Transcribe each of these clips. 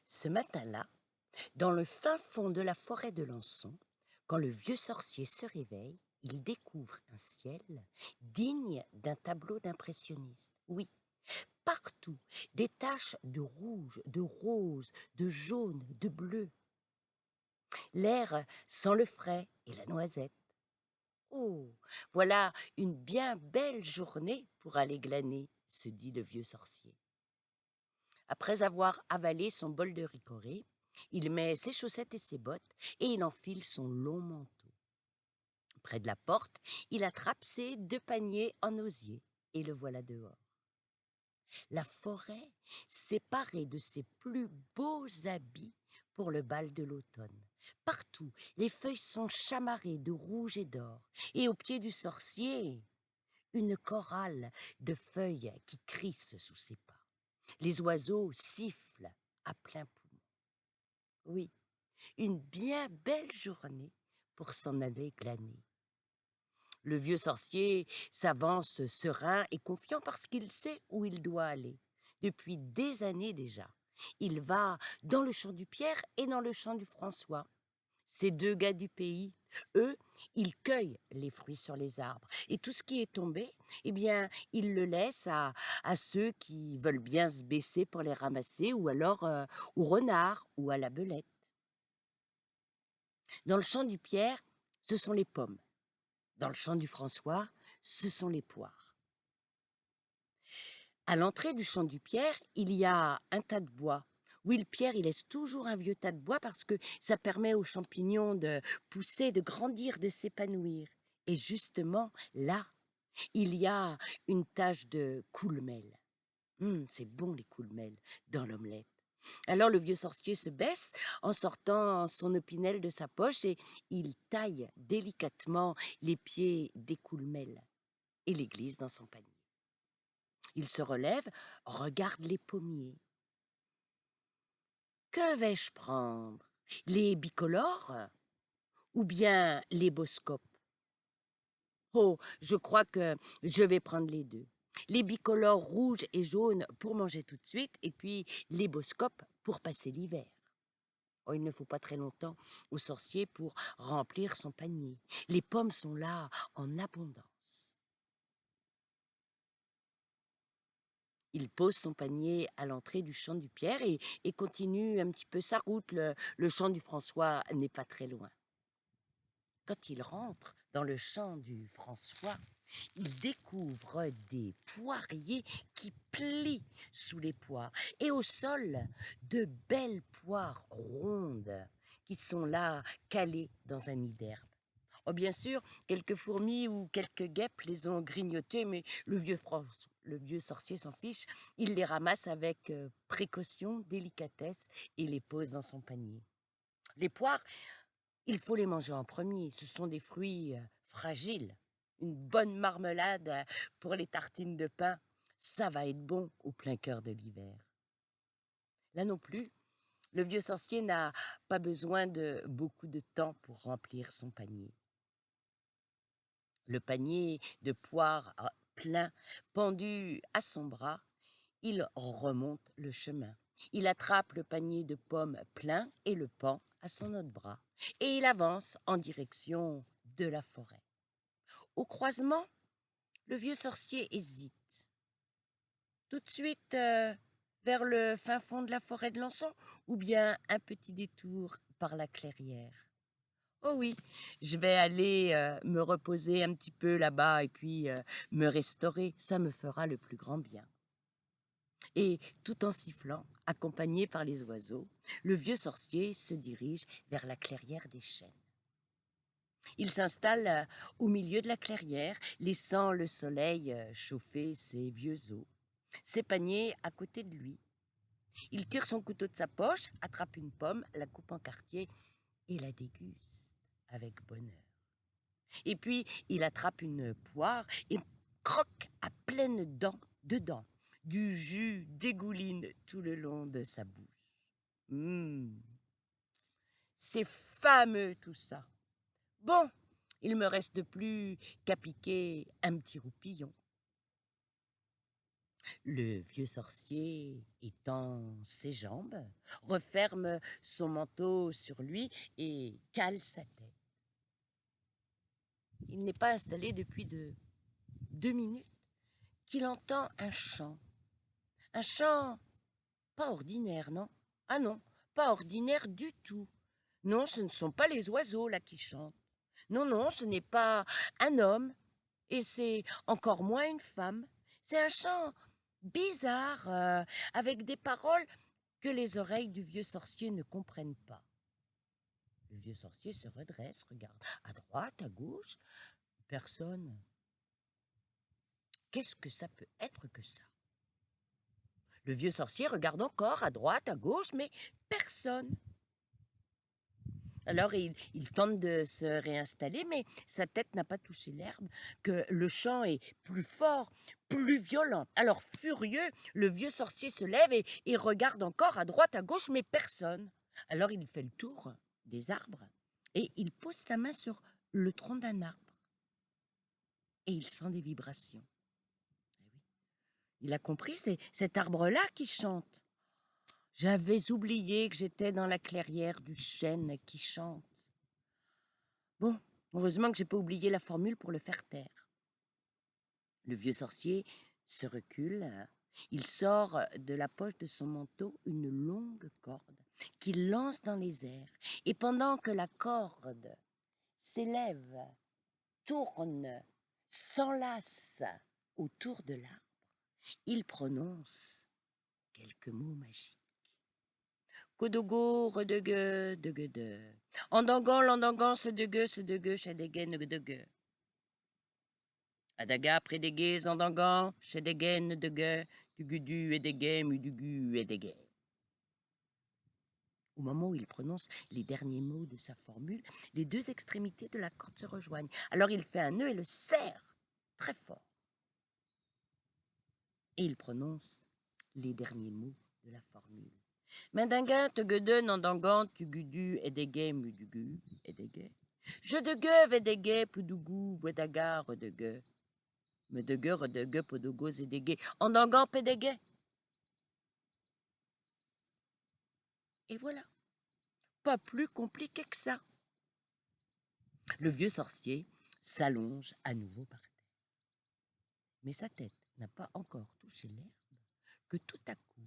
Ce matin-là, dans le fin fond de la forêt de Lançon, quand le vieux sorcier se réveille, il découvre un ciel digne d'un tableau d'impressionniste. Oui, partout, des taches de rouge, de rose, de jaune, de bleu. L'air sent le frais et la noisette. Oh, voilà une bien belle journée pour aller glaner, se dit le vieux sorcier. Après avoir avalé son bol de ricoré, il met ses chaussettes et ses bottes et il enfile son long manteau. Près de la porte, il attrape ses 2 paniers en osier et le voilà dehors. La forêt s'est parée de ses plus beaux habits pour le bal de l'automne. Partout, les feuilles sont chamarrées de rouge et d'or, et au pied du sorcier, une chorale de feuilles qui crissent sous ses pas. Les oiseaux sifflent à plein poumon. Oui, une bien belle journée pour s'en aller glaner. Le vieux sorcier s'avance serein et confiant parce qu'il sait où il doit aller. Depuis des années déjà, il va dans le champ du Pierre et dans le champ du François. Ces 2 gars du pays, eux, ils cueillent les fruits sur les arbres. Et tout ce qui est tombé, eh bien, ils le laissent à ceux qui veulent bien se baisser pour les ramasser, ou alors au renard ou à la belette. Dans le champ du Pierre, ce sont les pommes. Dans le champ du François, ce sont les poires. À l'entrée du champ du Pierre, il y a un tas de bois. Oui, le Pierre, il laisse toujours un vieux tas de bois parce que ça permet aux champignons de pousser, de grandir, de s'épanouir. Et justement, là, il y a une tache de coulmel. C'est bon les coulmels dans l'omelette. Alors le vieux sorcier se baisse en sortant son opinel de sa poche et il taille délicatement les pieds des coulmels et les glisse dans son panier. Il se relève, regarde les pommiers. Que vais-je prendre? Les bicolores ou bien les boscopes? Oh, je crois que je vais prendre les deux. Les bicolores rouges et jaunes pour manger tout de suite et puis les boscopes pour passer l'hiver. Oh, il ne faut pas très longtemps au sorcier pour remplir son panier. Les pommes sont là en abondance. Il pose son panier à l'entrée du champ du Pierre et continue un petit peu sa route. Le champ du François n'est pas très loin. Quand il rentre dans le champ du François, il découvre des poiriers qui plient sous les poires et au sol, de belles poires rondes qui sont là calées dans un nid d'herbe. Oh, bien sûr, quelques fourmis ou quelques guêpes les ont grignotées, mais le vieux sorcier s'en fiche. Il les ramasse avec précaution, délicatesse et les pose dans son panier. Les poires, il faut les manger en premier. Ce sont des fruits fragiles. Une bonne marmelade pour les tartines de pain, ça va être bon au plein cœur de l'hiver. Là non plus, le vieux sorcier n'a pas besoin de beaucoup de temps pour remplir son panier. Le panier de poires plein, pendu à son bras, il remonte le chemin. Il attrape le panier de pommes plein et le pend à son autre bras. Et il avance en direction de la forêt. Au croisement, le vieux sorcier hésite. Tout de suite vers le fin fond de la forêt de Lançon ou bien un petit détour par la clairière? Oh oui, je vais aller me reposer un petit peu là-bas et puis me restaurer. Ça me fera le plus grand bien. Et tout en sifflant, accompagné par les oiseaux, le vieux sorcier se dirige vers la clairière des chênes. Il s'installe au milieu de la clairière, laissant le soleil chauffer ses vieux os. Ses paniers à côté de lui. Il tire son couteau de sa poche, attrape une pomme, la coupe en quartier et la déguste avec bonheur. Et puis, il attrape une poire et croque à pleines dents dedans. Du jus dégouline tout le long de sa bouche. C'est fameux tout ça. Bon, il me reste plus qu'à piquer un petit roupillon. Le vieux sorcier étend ses jambes, referme son manteau sur lui et cale sa tête. Il n'est pas installé depuis 2 minutes qu'il entend un chant. Un chant pas ordinaire, non? Ah non, pas ordinaire du tout. Non, ce ne sont pas les oiseaux là qui chantent. Non, non, ce n'est pas un homme, et c'est encore moins une femme. C'est un chant bizarre, avec des paroles que les oreilles du vieux sorcier ne comprennent pas. Le vieux sorcier se redresse, regarde à droite, à gauche. Personne. Qu'est-ce que ça peut être que ça? Le vieux sorcier regarde encore à droite, à gauche, mais personne. Alors il tente de se réinstaller, mais sa tête n'a pas touché l'herbe, que le chant est plus fort, plus violent. Alors furieux, le vieux sorcier se lève et regarde encore à droite, à gauche, mais personne. Alors il fait le tour des arbres et il pose sa main sur le tronc d'un arbre et il sent des vibrations. Il a compris, c'est cet arbre-là qui chante. J'avais oublié que j'étais dans la clairière du chêne qui chante. Bon, heureusement que j'ai pas oublié la formule pour le faire taire. Le vieux sorcier se recule. Il sort de la poche de son manteau une longue corde qu'il lance dans les airs. Et pendant que la corde s'élève, tourne, s'enlace autour de l'arbre, il prononce quelques mots magiques. Kodogo, redegue, degue. Endangan, landangan, sedegue, chedege, negedegue. Adaga, prédégué, zandangan, chedege, nedegue, dugudu, edege, mudugu, edege. Au moment où il prononce les derniers mots de sa formule, les deux extrémités de la corde se rejoignent. Alors il fait un nœud et le serre très fort. Et il prononce les derniers mots de la formule. Mendinga, tegede, nandangan, tugudu, edege, mudugu, edege. Je degue, vedege, pudugu, vedaga, redegue. Medegue, redegue, podogo, zedege, endangan, pedege. Et voilà. Pas plus compliqué que ça. Le vieux sorcier s'allonge à nouveau par terre. Mais sa tête n'a pas encore touché l'herbe que tout à coup,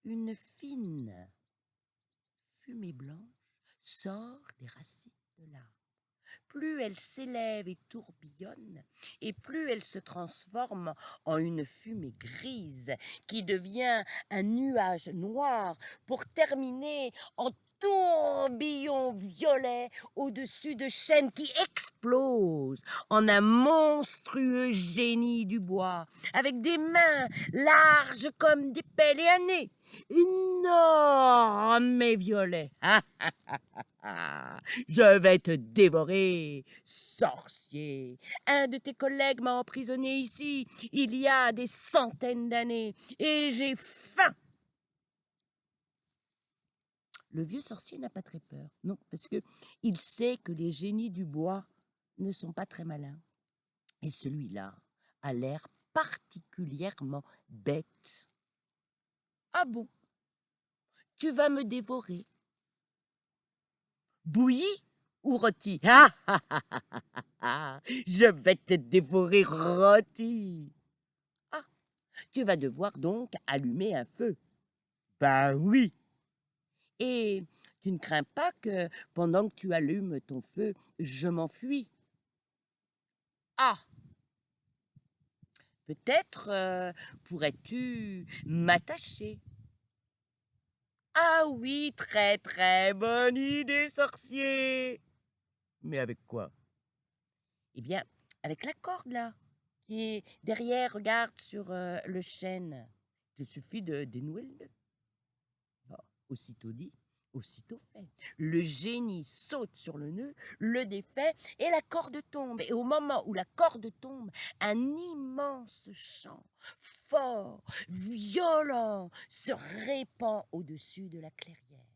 une fine fumée blanche sort des racines de l'arbre. Plus elle s'élève et tourbillonne, et plus elle se transforme en une fumée grise qui devient un nuage noir pour terminer en tourbillon violet au-dessus de chênes qui explosent en un monstrueux génie du bois, avec des mains larges comme des pelles et un nez énorme et violet. Je vais te dévorer, sorcier. Un de tes collègues m'a emprisonné ici il y a des centaines d'années et j'ai faim. Le vieux sorcier n'a pas très peur, non, parce que il sait que les génies du bois ne sont pas très malins. Et celui-là a l'air particulièrement bête. Ah bon? Tu vas me dévorer? Bouilli ou rôti? Je vais te dévorer rôti. Ah, tu vas devoir donc allumer un feu. Ben oui. Et tu ne crains pas que pendant que tu allumes ton feu, je m'enfuis? Ah, peut-être pourrais-tu m'attacher? Ah oui, très très bonne idée, sorcier. Mais avec quoi? Eh bien, avec la corde là, qui est derrière, regarde sur le chêne. Il te suffit de dénouer le nœud. Bon, aussitôt dit, aussitôt fait. Le génie saute sur le nœud, le défait, et la corde tombe. Et au moment où la corde tombe, un immense chant, fort, violent, se répand au-dessus de la clairière.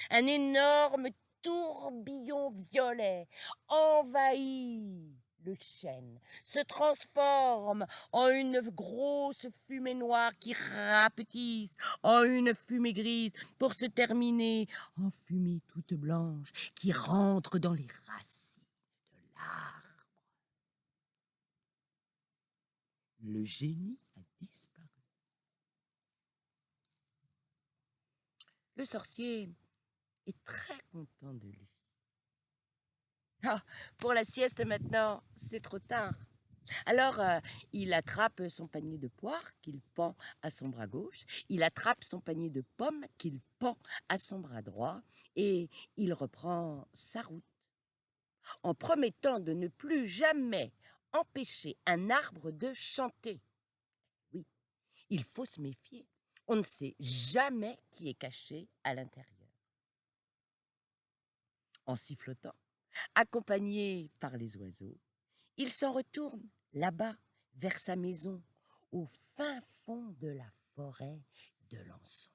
Un énorme tourbillon violet envahit le chêne se transforme en une grosse fumée noire qui rapetisse en une fumée grise pour se terminer en fumée toute blanche qui rentre dans les racines de l'arbre. Le génie a disparu. Le sorcier est très content de lui. Ah, pour la sieste maintenant, c'est trop tard. Alors, il attrape son panier de poires qu'il pend à son bras gauche, il attrape son panier de pommes qu'il pend à son bras droit, et il reprend sa route, en promettant de ne plus jamais empêcher un arbre de chanter. Oui, il faut se méfier. On ne sait jamais qui est caché à l'intérieur. En sifflotant, accompagné par les oiseaux, il s'en retourne là-bas, vers sa maison, au fin fond de la forêt de l'Anson.